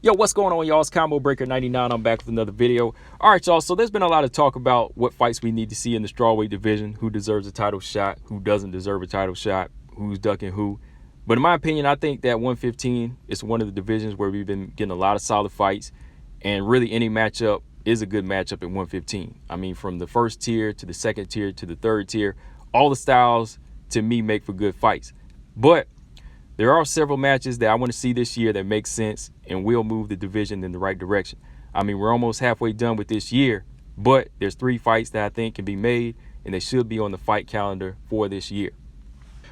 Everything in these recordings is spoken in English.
Yo, what's going on, y'all? It's Combo Breaker 99. I'm back with another video. All right, y'all. So there's been a lot of talk about what fights we need to see in the strawweight division, who deserves a title shot, who doesn't deserve a title shot, who's ducking who. But in my opinion, I think that 115 is one of the divisions where we've been getting a lot of solid fights, and really any matchup is a good matchup at 115. I mean, from the first tier to the second tier to the third tier, all the styles to me make for good fights. But there are several matches that I want to see this year that make sense and will move the division in the right direction. I mean, we're almost halfway done with this year, but there's 3 fights that I think can be made, and they should be on the fight calendar for this year.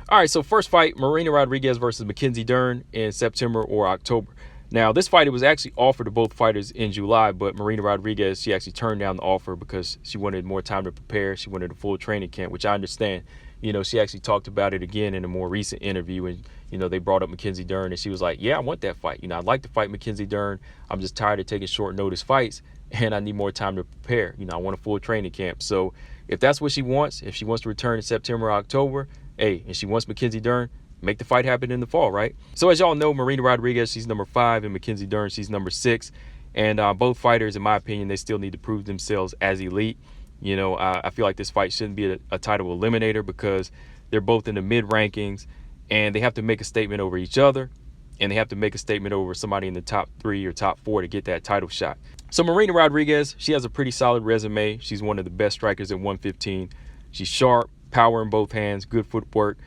All right, so first fight, Marina Rodriguez versus Mackenzie Dern in September or October. Now, this fight, it was actually offered to both fighters in July, but Marina Rodriguez, she actually turned down the offer because she wanted more time to prepare. She wanted a full training camp, which I understand. You know, she actually talked about it again in a more recent interview, and, you know, they brought up Mackenzie Dern, and she was like, yeah, I want that fight. You know, I'd like to fight Mackenzie Dern. I'm just tired of taking short notice fights, and I need more time to prepare. You know, I want a full training camp. So if that's what she wants, if she wants to return in September or October, hey, and she wants Mackenzie Dern, make the fight happen in the fall, right? So as y'all know, Marina Rodriguez, she's number 5, and Mackenzie Dern, she's number 6. And both fighters, in my opinion, they still need to prove themselves as elite. You know, I feel like this fight shouldn't be a title eliminator because they're both in the mid rankings, and they have to make a statement over each other, and they have to make a statement over somebody in the top 3 or top 4 to get that title shot. So Marina Rodriguez, she has a pretty solid resume. She's one of the best strikers at 115. She's sharp, power in both hands, good footwork.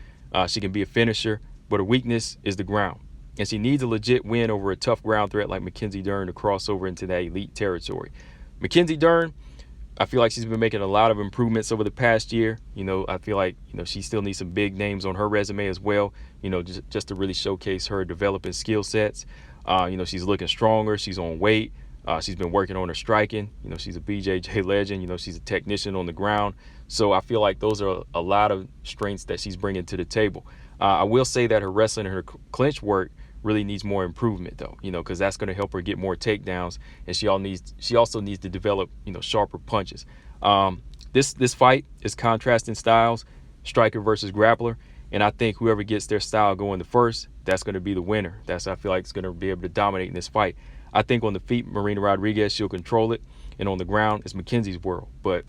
She can be a finisher, but her weakness is the ground. And she needs a legit win over a tough ground threat like Mackenzie Dern to cross over into that elite territory. Mackenzie Dern, I feel like she's been making a lot of improvements over the past year. You know, I feel like, you know, she still needs some big names on her resume as well, you know, just to really showcase her developing skill sets. You know, she's looking stronger. She's on weight. She's been working on her striking. You know, she's a BJJ legend. You know, she's a technician on the ground. So I feel like those are a lot of strengths that she's bringing to the table. I will say that her wrestling and her clinch work really needs more improvement, though, you know, because that's going to help her get more takedowns, and she also needs to develop, you know, sharper punches. This fight is contrasting styles, striker versus grappler, and I think whoever gets their style going the first, that's going to be the winner. I feel like it's going to be able to dominate in this fight. I think on the feet, Marina Rodriguez, she'll control it, and on the ground, it's Mackenzie's world. But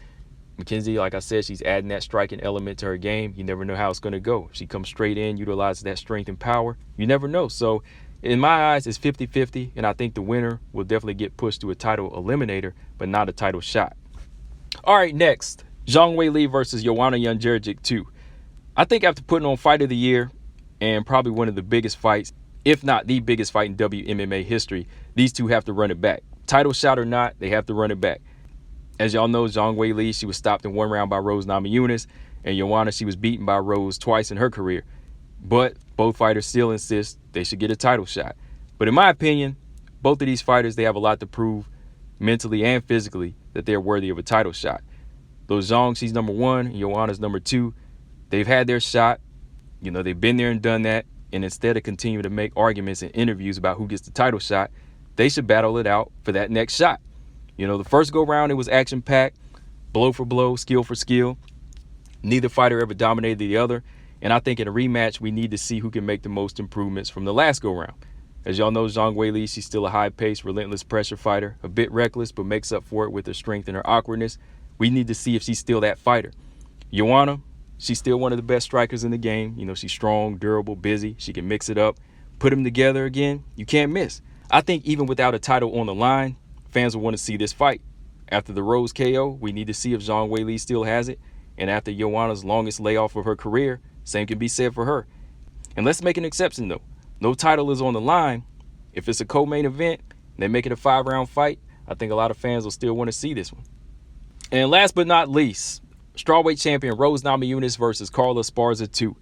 Mackenzie, like I said, she's adding that striking element to her game. You never know how it's going to go. If she comes straight in, utilizes that strength and power, you never know. So in my eyes, it's 50-50, and I think the winner will definitely get pushed to a title eliminator, but not a title shot. All right, next, Zhongwei versus Joanna Jedrzejczyk 2. I think after putting on Fight of the Year and probably one of the biggest fights, if not the biggest fight in WMMA history, these two have to run it back. Title shot or not, they have to run it back. As y'all know, Zhongwei, she was stopped in 1 round by Rose Namajunas, and Joanna, she was beaten by Rose twice in her career. But both fighters still insist they should get a title shot. But in my opinion, both of these fighters, they have a lot to prove mentally and physically that they're worthy of a title shot. Though Zhong, she's number 1, and Joanna's number 2. They've had their shot. You know, they've been there and done that. And instead of continuing to make arguments and interviews about who gets the title shot, they should battle it out for that next shot. You know, the first go-round, it was action-packed, blow for blow, skill for skill. Neither fighter ever dominated the other. And I think in a rematch, we need to see who can make the most improvements from the last go-round. As y'all know, Zhongwei, she's still a high-paced, relentless pressure fighter, a bit reckless, but makes up for it with her strength and her awkwardness. We need to see if she's still that fighter. Joanna, she's still one of the best strikers in the game. You know, she's strong, durable, busy. She can mix it up. Put them together again, you can't miss. I think even without a title on the line, fans will want to see this fight. After the Rose KO, we need to see if Zhongwei still has it. And after Joanna's longest layoff of her career, same can be said for her. And let's make an exception, though. No title is on the line. If it's a co-main event, and they make it a 5-round fight, I think a lot of fans will still want to see this one. And last but not least, strawweight champion Rose Namajunas versus Carla Esparza 2.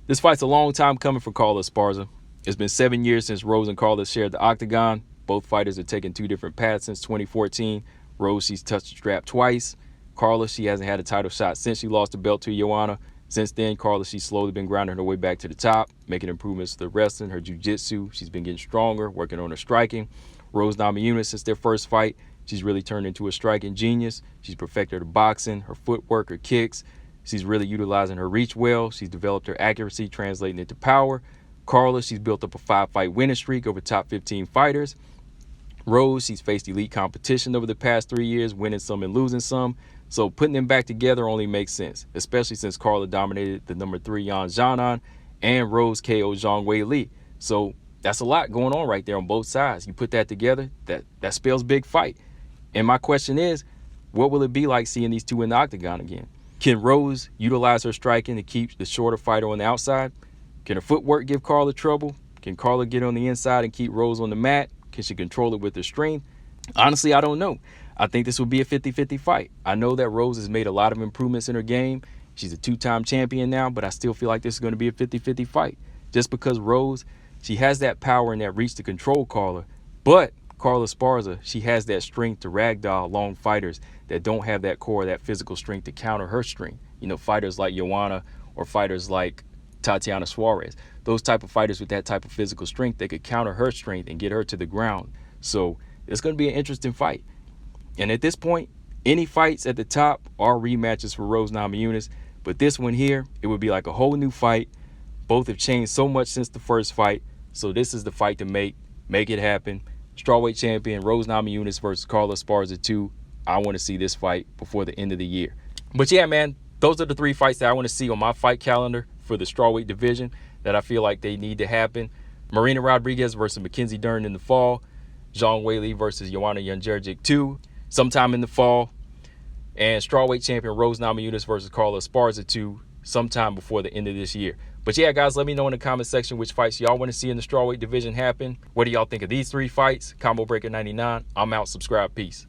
This fight's a long time coming for Carla Esparza. It's been 7 years since Rose and Carla shared the octagon. Both fighters have taken 2 different paths since 2014. Rose, she's touched the strap twice. Carla, she hasn't had a title shot since she lost the belt to Joanna. Since then, Carla, she's slowly been grinding her way back to the top, making improvements to the wrestling, her jiu-jitsu. She's been getting stronger, working on her striking. Rose Namajunas, since their first fight, she's really turned into a striking genius. She's perfected her boxing, her footwork, her kicks. She's really utilizing her reach well. She's developed her accuracy, translating into power. Carla, she's built up a 5-fight winning streak over top 15 fighters. Rose, she's faced elite competition over the past 3 years, winning some and losing some. So putting them back together only makes sense, especially since Carla dominated the number 3 Yan Zhanan and Rose KO Zhongwei. So that's a lot going on right there on both sides. You put that together, that spells big fight. And my question is, what will it be like seeing these two in the octagon again? Can Rose utilize her striking to keep the shorter fighter on the outside? Can her footwork give Carla trouble? Can Carla get on the inside and keep Rose on the mat? Can she control it with her strength? Honestly, I don't know. I think this will be a 50-50 fight. I know that Rose has made a lot of improvements in her game. She's a 2-time champion now, but I still feel like this is going to be a 50-50 fight. Just because Rose, she has that power and that reach to control Carla, but Carla Esparza, she has that strength to ragdoll long fighters that don't have that core, that physical strength to counter her strength. You know, fighters like Joanna or fighters like Tatiana Suarez. Those type of fighters with that type of physical strength, they could counter her strength and get her to the ground. So it's going to be an interesting fight. And at this point, any fights at the top are rematches for Rose Namajunas. But this one here, it would be like a whole new fight. Both have changed so much since the first fight. So this is the fight to make it happen. Strawweight champion Rose Namajunas versus Carla Esparza 2. I want to see this fight before the end of the year. But yeah, man, those are the 3 fights that I want to see on my fight calendar for the strawweight division that I feel like they need to happen. Marina Rodriguez versus Mackenzie Dern in the fall. Zhongwei versus Joanna Jedrzejczyk 2 sometime in the fall. And strawweight champion Rose Namajunas versus Carla Esparza 2 sometime before the end of this year. But yeah, guys, let me know in the comment section which fights y'all want to see in the strawweight division happen. What do y'all think of these 3 fights? Combo Breaker 99. I'm out. Subscribe. Peace.